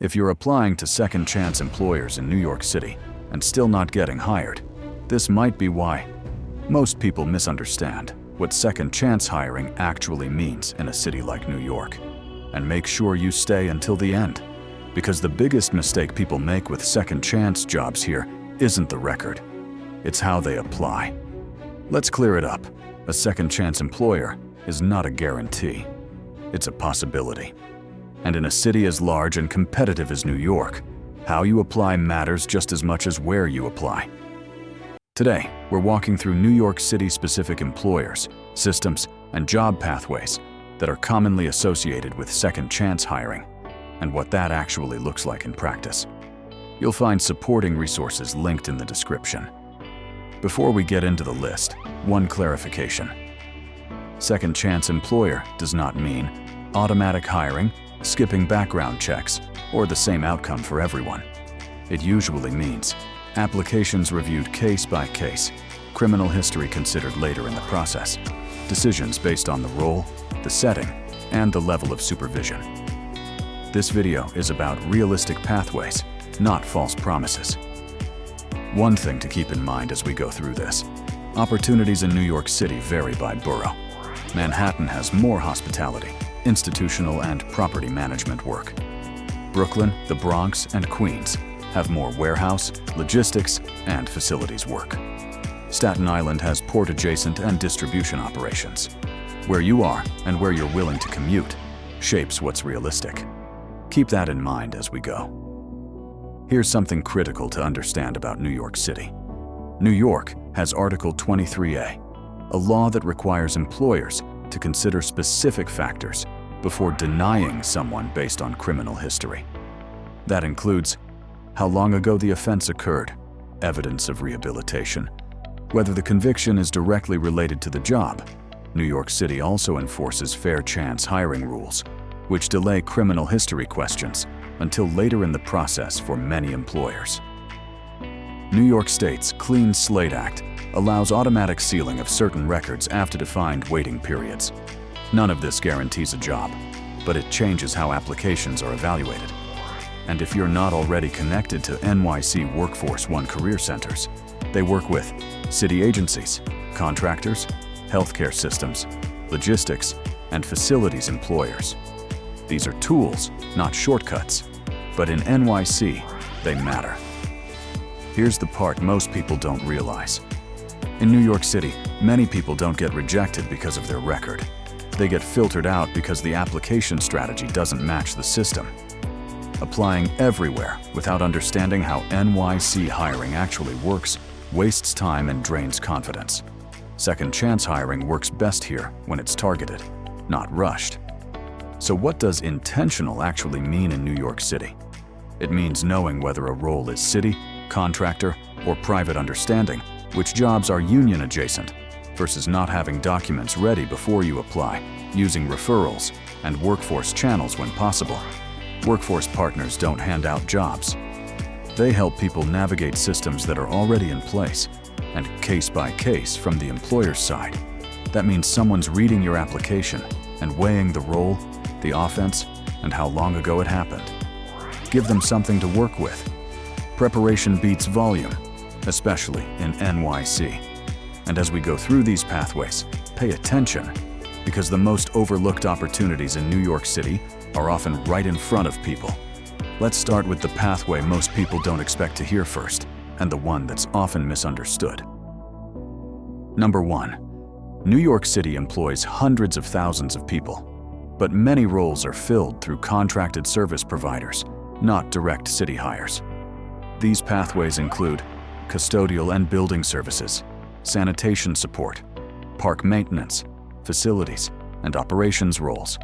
If you're applying to second-chance employers in New York City and still not getting hired, this might be why. Most people misunderstand what second-chance hiring actually means in a city like New York. And make sure you stay until the end, because the biggest mistake people make with second-chance jobs here isn't the record. It's how they apply. Let's clear it up. A second-chance employer is not a guarantee. It's a possibility. And in a city as large and competitive as New York, how you apply matters just as much as where you apply. Today, we're walking through New York City-specific employers, systems, and job pathways that are commonly associated with second-chance hiring, and what that actually looks like in practice. You'll find supporting resources linked in the description. Before we get into the list, one clarification. Second-chance employer does not mean automatic hiring, skipping background checks, or the same outcome for everyone. It usually means applications reviewed case by case, criminal history considered later in the process, decisions based on the role, the setting, and the level of supervision. This video is about realistic pathways, not false promises. One thing to keep in mind as we go through this: opportunities in New York City vary by borough. Manhattan has more hospitality, institutional and property management work. Brooklyn, the Bronx, and Queens have more warehouse, logistics, and facilities work. Staten Island has port-adjacent and distribution operations. Where you are and where you're willing to commute shapes what's realistic. Keep that in mind as we go. Here's something critical to understand about New York City. New York has Article 23A, a law that requires employers to consider specific factors before denying someone based on criminal history. That includes how long ago the offense occurred, evidence of rehabilitation, whether the conviction is directly related to the job. New York City also enforces fair chance hiring rules, which delay criminal history questions until later in the process for many employers. New York State's Clean Slate Act allows automatic sealing of certain records after defined waiting periods. None of this guarantees a job, but it changes how applications are evaluated. And if you're not already connected to NYC Workforce One career centers, they work with city agencies, contractors, healthcare systems, logistics, and facilities employers. These are tools, not shortcuts, but in NYC, they matter. Here's the part most people don't realize. In New York City, many people don't get rejected because of their record. They get filtered out because the application strategy doesn't match the system. Applying everywhere without understanding how NYC hiring actually works wastes time and drains confidence. Second chance hiring works best here when it's targeted, not rushed. So what does intentional actually mean in New York City? It means knowing whether a role is city, contractor, or private, understanding which jobs are union adjacent, versus not having documents ready before you apply, using referrals and workforce channels when possible. Workforce partners don't hand out jobs. They help people navigate systems that are already in place, and case by case from the employer's side. That means someone's reading your application and weighing the role, the offense, and how long ago it happened. Give them something to work with. Preparation beats volume, especially in NYC. And as we go through these pathways, pay attention, because the most overlooked opportunities in New York City are often right in front of people. Let's start with the pathway most people don't expect to hear first, and the one that's often misunderstood. Number 1. New York City employs hundreds of thousands of people, but many roles are filled through contracted service providers, not direct city hires. These pathways include custodial and building services, sanitation support, park maintenance, facilities, and operations roles.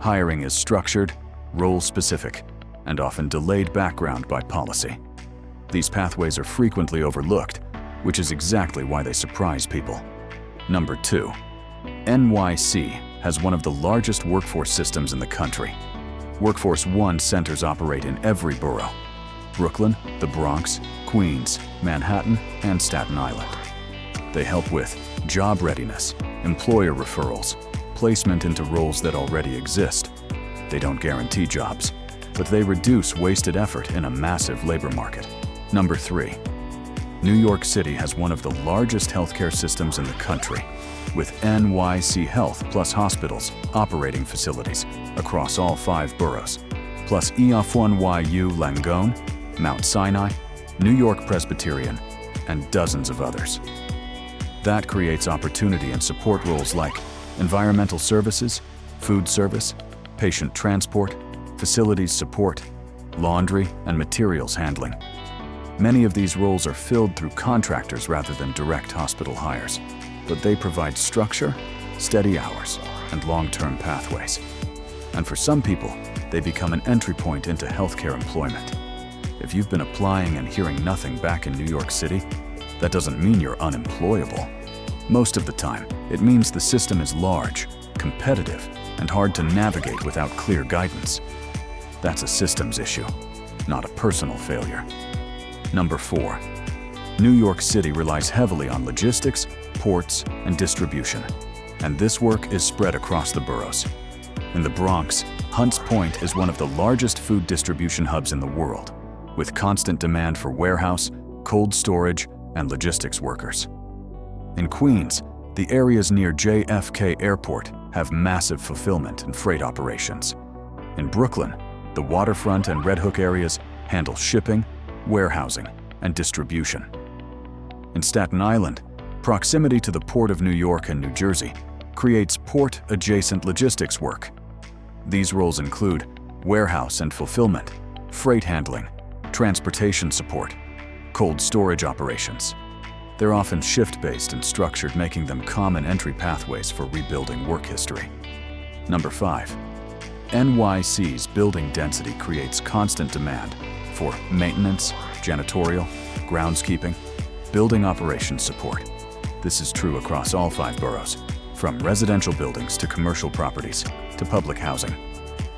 Hiring is structured, role-specific, and often delayed background by policy. These pathways are frequently overlooked, which is exactly why they surprise people. Number 2. NYC has one of the largest workforce systems in the country. Workforce One centers operate in every borough: Brooklyn, the Bronx, Queens, Manhattan, and Staten Island. They help with job readiness, employer referrals, placement into roles that already exist. They don't guarantee jobs, but they reduce wasted effort in a massive labor market. Number 3. New York City has one of the largest healthcare systems in the country, with NYC Health plus hospitals, operating facilities across all 5 boroughs, plus EF1YU Langone, Mount Sinai, New York Presbyterian, and dozens of others. That creates opportunity in support roles like environmental services, food service, patient transport, facilities support, laundry, and materials handling. Many of these roles are filled through contractors rather than direct hospital hires, but they provide structure, steady hours, and long-term pathways. And for some people, they become an entry point into healthcare employment. If you've been applying and hearing nothing back in New York City, that doesn't mean you're unemployable. Most of the time, it means the system is large, competitive, and hard to navigate without clear guidance. That's a systems issue, not a personal failure. Number 4. New York City relies heavily on logistics, ports, and distribution, and this work is spread across the boroughs. In the Bronx, Hunts Point is one of the largest food distribution hubs in the world, with constant demand for warehouse, cold storage, and logistics workers. In Queens, the areas near JFK Airport have massive fulfillment and freight operations. In Brooklyn, the waterfront and Red Hook areas handle shipping, warehousing, and distribution. In Staten Island, proximity to the Port of New York and New Jersey creates port-adjacent logistics work. These roles include warehouse and fulfillment, freight handling, transportation support, cold storage operations. They're often shift-based and structured, making them common entry pathways for rebuilding work history. Number 5. NYC's building density creates constant demand for maintenance, janitorial, groundskeeping, building operations support. This is true across all 5 boroughs, from residential buildings to commercial properties to public housing.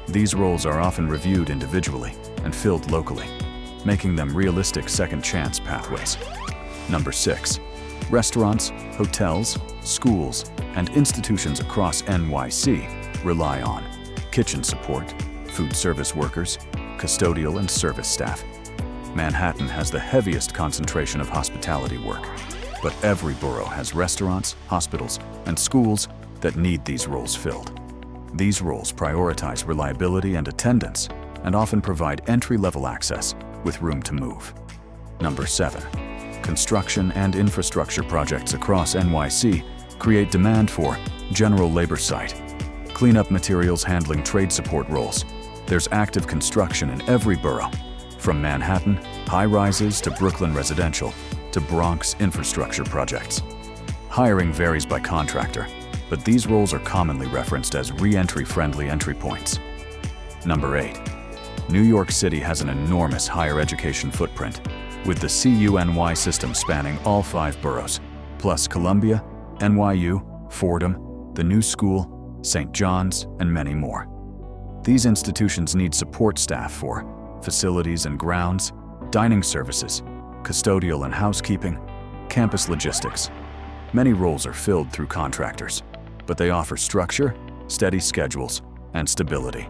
These roles are often reviewed individually and filled locally, making them realistic second-chance pathways. Number 6. Restaurants, hotels, schools, and institutions across NYC rely on kitchen support, food service workers, custodial and service staff. Manhattan has the heaviest concentration of hospitality work, but every borough has restaurants, hospitals, and schools that need these roles filled. These roles prioritize reliability and attendance and often provide entry-level access with room to move. Number 7. Construction and infrastructure projects across NYC create demand for general labor site, cleanup materials handling trade support roles. There's active construction in every borough, from Manhattan, high-rises to Brooklyn residential, to Bronx infrastructure projects. Hiring varies by contractor, but these roles are commonly referenced as re-entry-friendly entry points. Number 8. New York City has an enormous higher education footprint, with the CUNY system spanning all 5 boroughs, plus Columbia, NYU, Fordham, the New School, St. John's, and many more. These institutions need support staff for facilities and grounds, dining services, custodial and housekeeping, campus logistics. Many roles are filled through contractors, but they offer structure, steady schedules, and stability.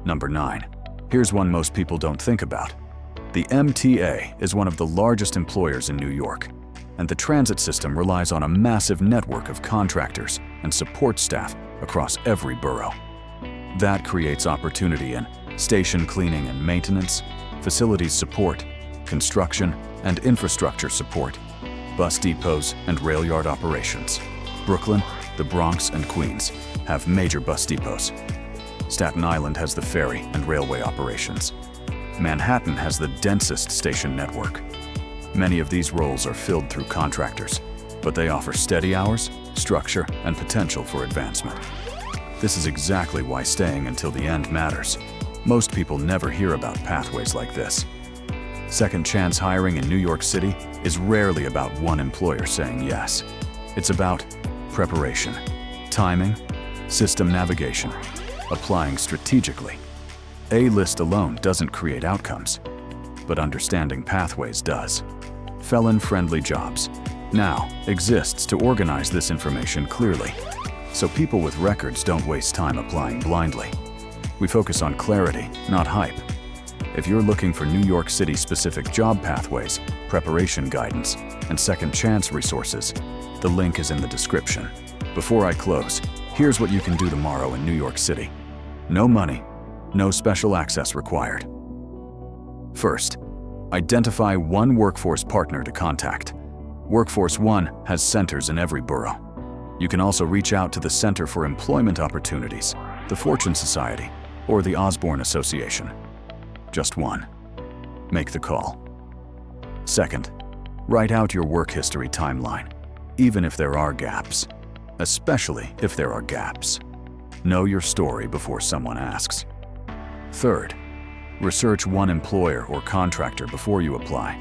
Number 9. Here's one most people don't think about. The MTA is one of the largest employers in New York, and the transit system relies on a massive network of contractors and support staff across every borough. That creates opportunity in station cleaning and maintenance, facilities support, construction and infrastructure support, bus depots and rail yard operations. Brooklyn, the Bronx, and Queens have major bus depots. Staten Island has the ferry and railway operations. Manhattan has the densest station network. Many of these roles are filled through contractors, but they offer steady hours, structure, and potential for advancement. This is exactly why staying until the end matters. Most people never hear about pathways like this. Second chance hiring in New York City is rarely about one employer saying yes. It's about preparation, timing, system navigation, applying strategically. A list alone doesn't create outcomes, but understanding pathways does. Felon-friendly jobs now exists to organize this information clearly, so people with records don't waste time applying blindly. We focus on clarity, not hype, If you're looking for New York City-specific job pathways, preparation guidance, and second chance resources, the link is in the description. Before I close, here's what you can do tomorrow in New York City. No money, no special access required. First, identify one workforce partner to contact. Workforce One has centers in every borough. You can also reach out to the Center for Employment Opportunities, the Fortune Society, or the Osborne Association. Just one. Make the call. Second, write out your work history timeline, even if there are gaps. Especially if there are gaps. Know your story before someone asks. Third, research one employer or contractor before you apply.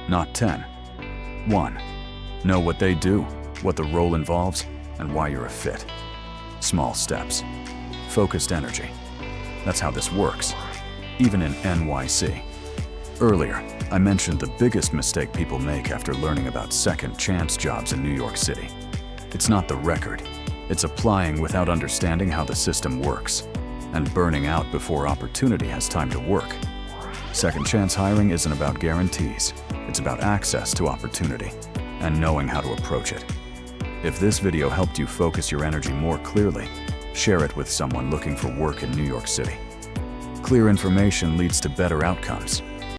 Not 10. 1. Know what they do, what the role involves, and why you're a fit. Small steps. Focused energy. That's how this works, even in NYC. Earlier, I mentioned the biggest mistake people make after learning about second chance jobs in New York City. It's not the record. It's applying without understanding how the system works, and burning out before opportunity has time to work. Second chance hiring isn't about guarantees. It's about access to opportunity and knowing how to approach it. If this video helped you focus your energy more clearly, share it with someone looking for work in New York City. Clear information leads to better outcomes,